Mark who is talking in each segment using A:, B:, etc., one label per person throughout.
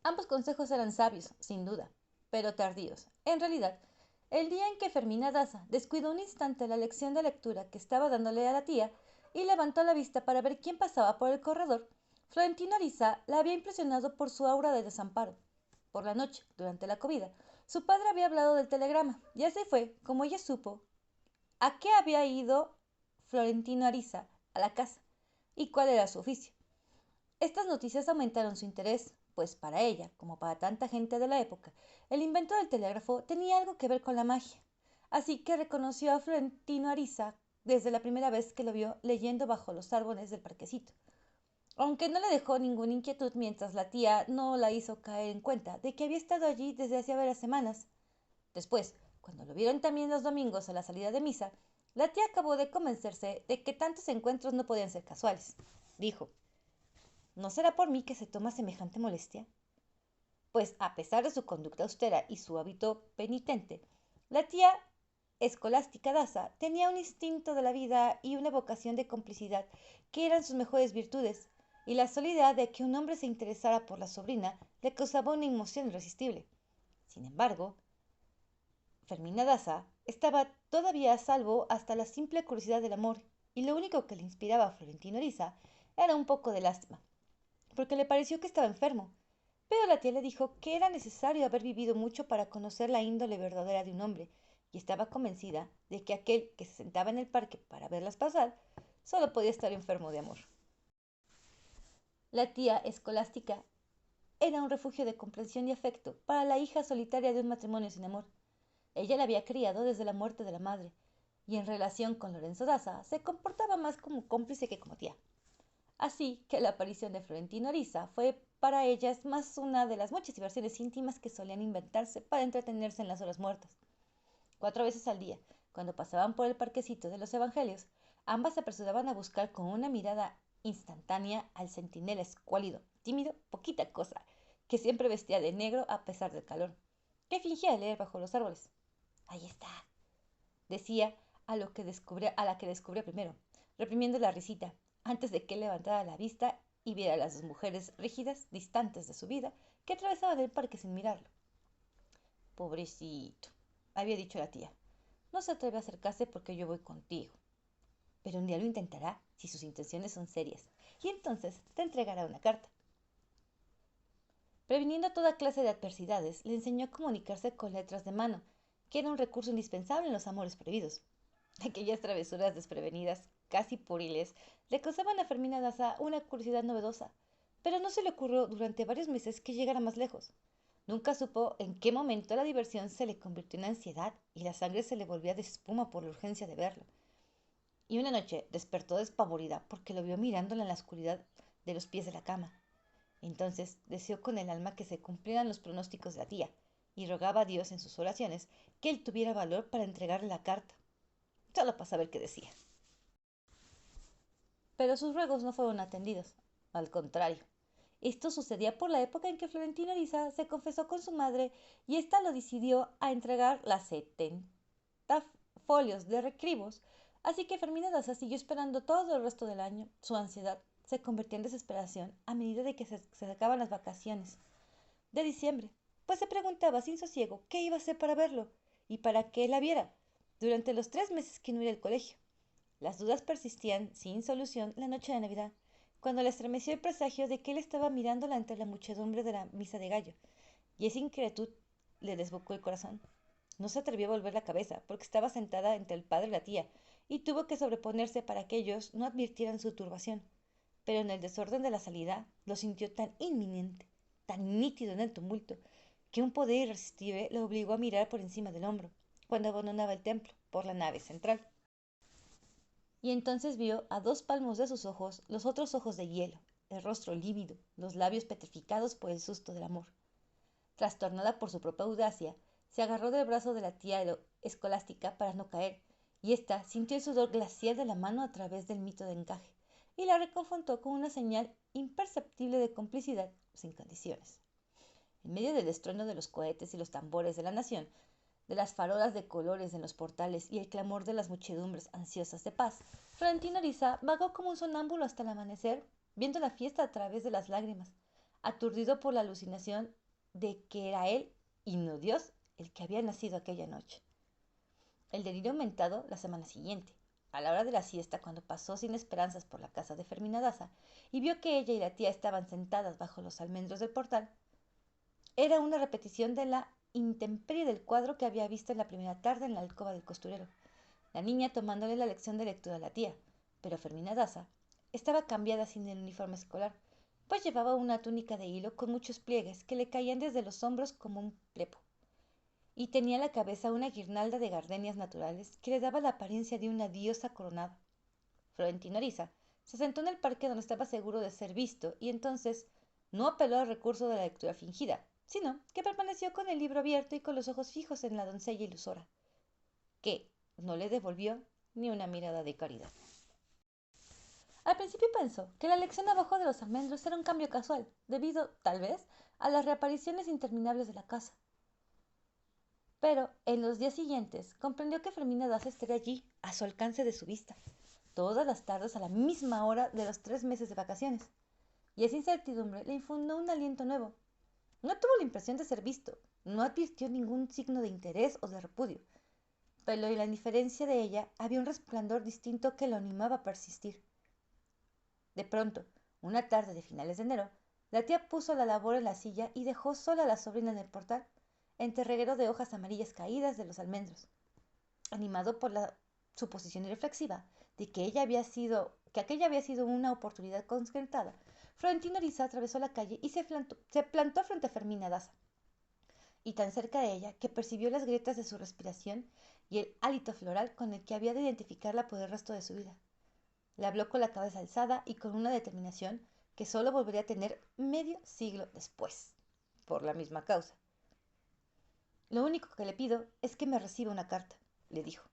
A: Ambos consejos eran sabios, sin duda, pero tardíos. En realidad, el día en que Fermina Daza descuidó un instante la lección de lectura que estaba dándole a la tía y levantó la vista para ver quién pasaba por el corredor, Florentino Ariza la había impresionado por su aura de desamparo. Por la noche, durante la comida, su padre había hablado del telegrama, y así fue como ella supo a qué había ido Florentino Ariza a la casa y cuál era su oficio. Estas noticias aumentaron su interés, pues para ella, como para tanta gente de la época, el invento del telégrafo tenía algo que ver con la magia. Así que reconoció a Florentino Ariza desde la primera vez que lo vio leyendo bajo los árboles del parquecito, aunque no le dejó ninguna inquietud mientras la tía no la hizo caer en cuenta de que había estado allí desde hacía varias semanas. Después, cuando lo vieron también los domingos a la salida de misa, la tía acabó de convencerse de que tantos encuentros no podían ser casuales. Dijo, ¿no será por mí que se toma semejante molestia? Pues a pesar de su conducta austera y su hábito penitente, la tía escolástica Daza tenía un instinto de la vida y una vocación de complicidad que eran sus mejores virtudes, y la sola idea de que un hombre se interesara por la sobrina le causaba una emoción irresistible. Sin embargo, Fermina Daza estaba todavía a salvo hasta la simple curiosidad del amor, y lo único que le inspiraba a Florentino Ariza era un poco de lástima, porque le pareció que estaba enfermo, pero la tía le dijo que era necesario haber vivido mucho para conocer la índole verdadera de un hombre, y estaba convencida de que aquel que se sentaba en el parque para verlas pasar solo podía estar enfermo de amor. La tía escolástica era un refugio de comprensión y afecto para la hija solitaria de un matrimonio sin amor. Ella la había criado desde la muerte de la madre, y en relación con Lorenzo Daza se comportaba más como cómplice que como tía. Así que la aparición de Florentino Ariza fue para ellas más una de las muchas diversiones íntimas que solían inventarse para entretenerse en las horas muertas. 4 veces al día, cuando pasaban por el parquecito de los Evangelios, ambas se apresuraban a buscar con una mirada instantánea al centinela escuálido, tímido, poquita cosa, que siempre vestía de negro a pesar del calor, que fingía leer bajo los árboles. Ahí está, decía a la que descubría primero, reprimiendo la risita, antes de que levantara la vista y viera a las dos mujeres rígidas, distantes de su vida, que atravesaban el parque sin mirarlo. Pobrecito, había dicho la tía. No se atreve a acercarse porque yo voy contigo. Pero un día lo intentará, si sus intenciones son serias, y entonces te entregará una carta. Previniendo toda clase de adversidades, le enseñó a comunicarse con letras de mano, que era un recurso indispensable en los amores prohibidos. Aquellas travesuras desprevenidas, casi puriles, le causaban a Fermina Daza una curiosidad novedosa, pero no se le ocurrió durante varios meses que llegara más lejos. Nunca supo en qué momento la diversión se le convirtió en ansiedad y la sangre se le volvía de espuma por la urgencia de verlo. Y una noche despertó despavorida porque lo vio mirándola en la oscuridad de los pies de la cama. Entonces deseó con el alma que se cumplieran los pronósticos de la tía, y rogaba a Dios en sus oraciones que él tuviera valor para entregarle la carta, solo para saber qué decía. Pero sus ruegos no fueron atendidos. Al contrario, esto sucedía por la época en que Florentino Ariza se confesó con su madre y ésta lo decidió a entregar las 70 folios de recribos, así que Fermina Daza siguió esperando todo el resto del año. Su ansiedad se convertía en desesperación a medida de que se acercaban las vacaciones de diciembre, pues se preguntaba sin sosiego qué iba a hacer para verlo y para que la viera durante los 3 meses que no iba al colegio. Las dudas persistían sin solución la noche de Navidad, cuando le estremeció el presagio de que él estaba mirándola entre la muchedumbre de la misa de gallo, y esa inquietud le desbocó el corazón. No se atrevió a volver la cabeza, porque estaba sentada entre el padre y la tía, y tuvo que sobreponerse para que ellos no advirtieran su turbación. Pero en el desorden de la salida lo sintió tan inminente, tan nítido en el tumulto, que un poder irresistible lo obligó a mirar por encima del hombro, cuando abandonaba el templo, por la nave central. Y entonces vio a 2 palmos de sus ojos los otros ojos de hielo, el rostro lívido, los labios petrificados por el susto del amor. Trastornada por su propia audacia, se agarró del brazo de la tía escolástica para no caer, y ésta sintió el sudor glacial de la mano a través del mito de encaje, y la reconfortó con una señal imperceptible de complicidad sin condiciones. En medio del estruendo de los cohetes y los tambores de la nación, de las farolas de colores en los portales y el clamor de las muchedumbres ansiosas de paz, Florentino Ariza vagó como un sonámbulo hasta el amanecer, viendo la fiesta a través de las lágrimas, aturdido por la alucinación de que era él, y no Dios, el que había nacido aquella noche. El delirio aumentado la semana siguiente, a la hora de la siesta, cuando pasó sin esperanzas por la casa de Fermina Daza y vio que ella y la tía estaban sentadas bajo los almendros del portal, era una repetición de la intemperie del cuadro que había visto en la primera tarde en la alcoba del costurero, la niña tomándole la lección de lectura a la tía, pero Fermina Daza estaba cambiada sin el uniforme escolar, pues llevaba una túnica de hilo con muchos pliegues que le caían desde los hombros como un plepo, y tenía en la cabeza una guirnalda de gardenias naturales que le daba la apariencia de una diosa coronada. Florentino Ariza se sentó en el parque donde estaba seguro de ser visto y entonces no apeló al recurso de la lectura fingida, sino que permaneció con el libro abierto y con los ojos fijos en la doncella ilusora, que no le devolvió ni una mirada de caridad. Al principio pensó que la lección abajo de los almendros era un cambio casual, debido, tal vez, a las reapariciones interminables de la casa. Pero en los días siguientes comprendió que Fermina Daza estaría allí, a su alcance de su vista, todas las tardes a la misma hora de los 3 meses de vacaciones. Y esa incertidumbre le infundió un aliento nuevo. No tuvo la impresión de ser visto, no advirtió ningún signo de interés o de repudio, pero en la indiferencia de ella había un resplandor distinto que lo animaba a persistir. De pronto, una tarde de finales de enero, la tía puso la labor en la silla y dejó sola a la sobrina en el portal, entre reguero de hojas amarillas caídas de los almendros. Animado por la suposición irreflexiva de que aquella había sido una oportunidad concertada, Florentino Ariza atravesó la calle y se plantó frente a Fermina Daza, y tan cerca de ella que percibió las grietas de su respiración y el hálito floral con el que había de identificarla por el resto de su vida. Le habló con la cabeza alzada y con una determinación que solo volvería a tener medio siglo después, por la misma causa. Lo único que le pido es que me reciba una carta, le dijo.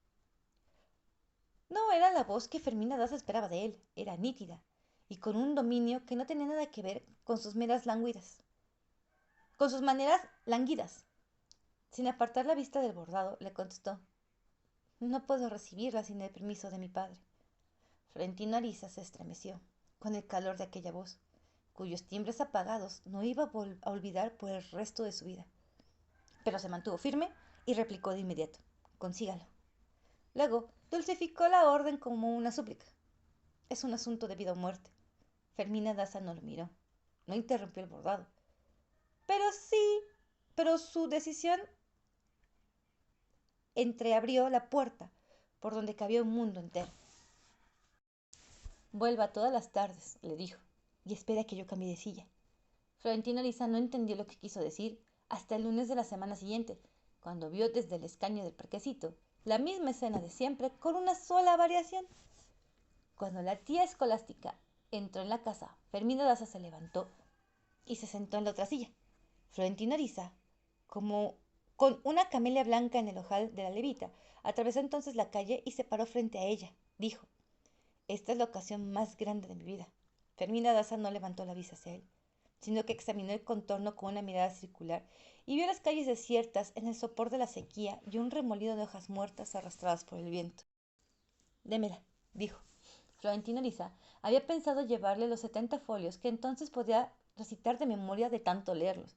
A: No era la voz que Fermina Daza esperaba de él, era nítida, y con un dominio que no tenía nada que ver con sus maneras languidas. Sin apartar la vista del bordado, le contestó: No puedo recibirla sin el permiso de mi padre. Florentino Ariza se estremeció con el calor de aquella voz, cuyos timbres apagados no iba a olvidar por el resto de su vida. Pero se mantuvo firme y replicó de inmediato: Consígalo. Luego dulcificó la orden como una súplica. Es un asunto de vida o muerte. Fermina Daza no lo miró, no interrumpió el bordado. Pero su decisión entreabrió la puerta por donde cabía un mundo entero. Vuelva todas las tardes, le dijo, y espera que yo cambie de silla. Florentino Ariza no entendió lo que quiso decir hasta el lunes de la semana siguiente, cuando vio desde el escaño del parquecito la misma escena de siempre con una sola variación. Cuando la tía escolástica entró en la casa, Fermina Daza se levantó y se sentó en la otra silla. Florentino Ariza, como con una camelia blanca en el ojal de la levita, atravesó entonces la calle y se paró frente a ella. Dijo: Esta es la ocasión más grande de mi vida. Fermina Daza no levantó la vista hacia él, sino que examinó el contorno con una mirada circular y vio las calles desiertas en el sopor de la sequía y un remolido de hojas muertas arrastradas por el viento. Démela, dijo. Florentino Ariza había pensado llevarle los 70 folios que entonces podía recitar de memoria de tanto leerlos,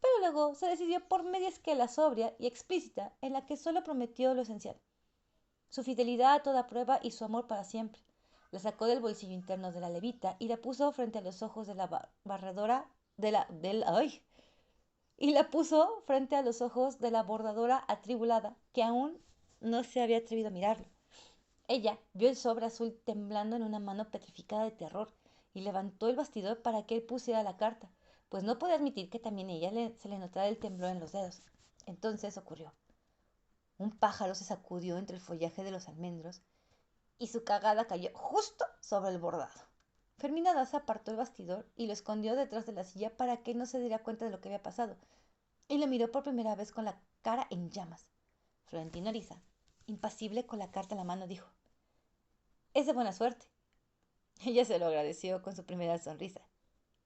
A: pero luego se decidió por media esquela sobria y explícita en la que solo prometió lo esencial: su fidelidad a toda prueba y su amor para siempre. La sacó del bolsillo interno de la levita y la puso frente a los ojos de la barredora de la del ay y la puso frente a los ojos de la bordadora atribulada, que aún no se había atrevido a mirarlo. Ella vio el sobre azul temblando en una mano petrificada de terror y levantó el bastidor para que él pusiera la carta, pues no podía admitir que también se le notara el temblor en los dedos. Entonces ocurrió. Un pájaro se sacudió entre el follaje de los almendros y su cagada cayó justo sobre el bordado. Fermina Daza apartó el bastidor y lo escondió detrás de la silla para que no se diera cuenta de lo que había pasado, y lo miró por primera vez con la cara en llamas. Florentino Ariza, impasible con la carta en la mano, dijo: Es de buena suerte. Ella se lo agradeció con su primera sonrisa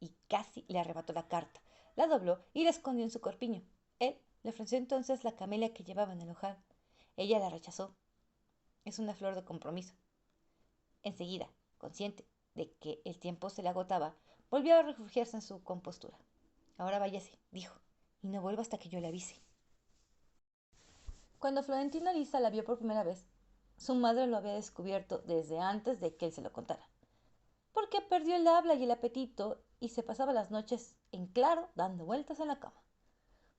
A: y casi le arrebató la carta. La dobló y la escondió en su corpiño. Él le ofreció entonces la camelia que llevaba en el ojal. Ella la rechazó. Es una flor de compromiso. Enseguida, consciente de que el tiempo se le agotaba, volvió a refugiarse en su compostura. Ahora váyase, dijo, y no vuelva hasta que yo le avise. Cuando Florentino Lisa la vio por primera vez, su madre lo había descubierto desde antes de que él se lo contara, porque perdió el habla y el apetito y se pasaba las noches en claro dando vueltas en la cama.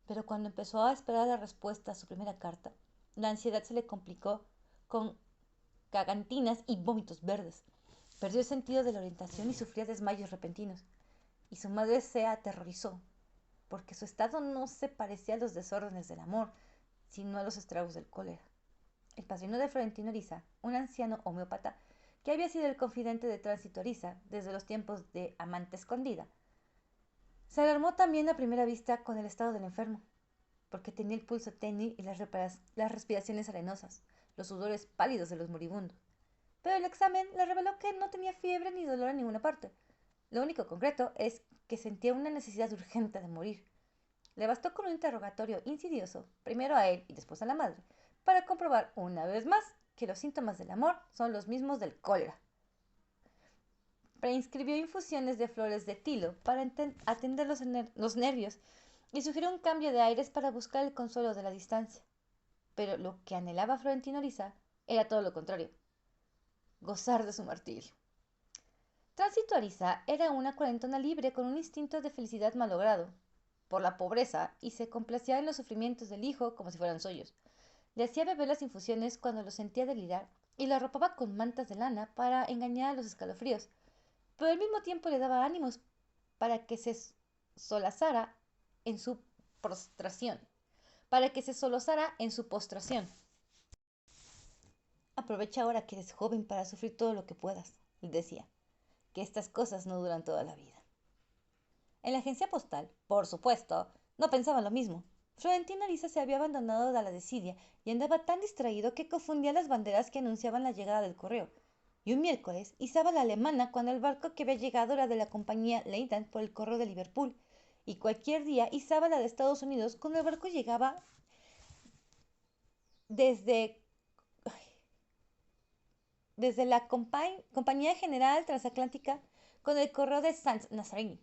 A: Pero cuando empezó a esperar la respuesta a su primera carta, la ansiedad se le complicó con cagantinas y vómitos verdes. Perdió el sentido de la orientación y sufría desmayos repentinos. Y su madre se aterrorizó, porque su estado no se parecía a los desórdenes del amor, sino a los estragos del cólera. El padrino de Florentino Ariza, un anciano homeópata que había sido el confidente de Tránsito Ariza desde los tiempos de Amante Escondida, se alarmó también a primera vista con el estado del enfermo, porque tenía el pulso tenue y las respiraciones arenosas, los sudores pálidos de los moribundos. Pero el examen le reveló que no tenía fiebre ni dolor en ninguna parte. Lo único concreto es que sentía una necesidad urgente de morir. Le bastó con un interrogatorio insidioso, primero a él y después a la madre, para comprobar una vez más que los síntomas del amor son los mismos del cólera. Prescribió infusiones de flores de tilo para atender los nervios y sugirió un cambio de aires para buscar el consuelo de la distancia. Pero lo que anhelaba Florentino Ariza era todo lo contrario, gozar de su martirio. Tránsito Ariza era una cuarentona libre con un instinto de felicidad malogrado por la pobreza y se complacía en los sufrimientos del hijo como si fueran suyos. Le hacía beber las infusiones cuando lo sentía delirar y lo arropaba con mantas de lana para engañar a los escalofríos, pero al mismo tiempo le daba ánimos para que se solazara en su prostración, Aprovecha ahora que eres joven para sufrir todo lo que puedas, le decía, que estas cosas no duran toda la vida. En la agencia postal, por supuesto, no pensaban lo mismo. Florentino Ariza se había abandonado a la desidia y andaba tan distraído que confundía las banderas que anunciaban la llegada del correo. Y un miércoles izaba la alemana cuando el barco que había llegado era de la compañía Leyland por el correo de Liverpool, y cualquier día izaba la de Estados Unidos cuando el barco llegaba desde, desde la Compañía General Transatlántica con el correo de Saint Nazarin.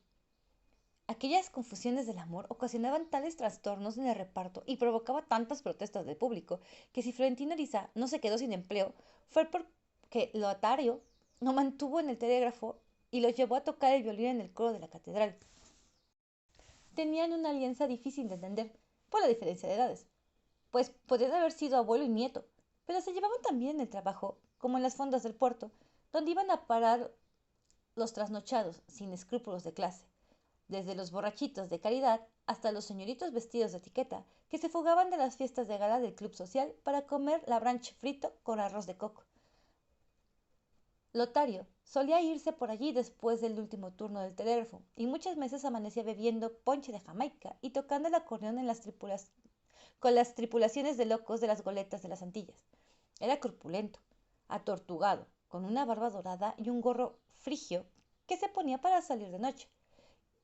A: Aquellas confusiones del amor ocasionaban tales trastornos en el reparto y provocaba tantas protestas del público que si Florentino Ariza no se quedó sin empleo fue porque Lotario lo mantuvo en el telégrafo y lo llevó a tocar el violín en el coro de la catedral. Tenían una alianza difícil de entender por la diferencia de edades, pues podrían haber sido abuelo y nieto, pero se llevaban tan bien en el trabajo como en las fondas del puerto, donde iban a parar los trasnochados sin escrúpulos de clase, desde los borrachitos de caridad hasta los señoritos vestidos de etiqueta que se fugaban de las fiestas de gala del club social para comer labranche frito con arroz de coco. Lotario solía irse por allí después del último turno del telégrafo y muchas veces amanecía bebiendo ponche de Jamaica y tocando el acordeón con las tripulaciones de locos de las goletas de las Antillas. Era corpulento, atortugado, con una barba dorada y un gorro frigio que se ponía para salir de noche,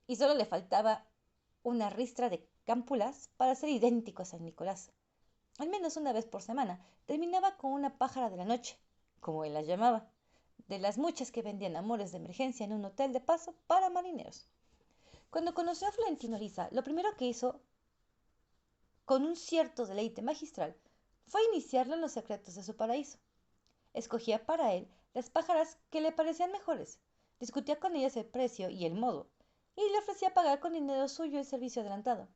A: y solo le faltaba una ristra de cámpulas para ser idéntico a San Nicolás. Al menos una vez por semana terminaba con una pájara de la noche, como él las llamaba, de las muchas que vendían amores de emergencia en un hotel de paso para marineros. Cuando conoció a Florentino Ariza, lo primero que hizo, con un cierto deleite magistral, fue iniciarlo en los secretos de su paraíso. Escogía para él las pájaras que le parecían mejores, discutía con ellas el precio y el modo, y le ofrecía pagar con dinero suyo el servicio adelantado.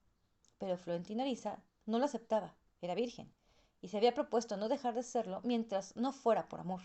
A: Pero Florentino Ariza no lo aceptaba, era virgen, y se había propuesto no dejar de serlo mientras no fuera por amor.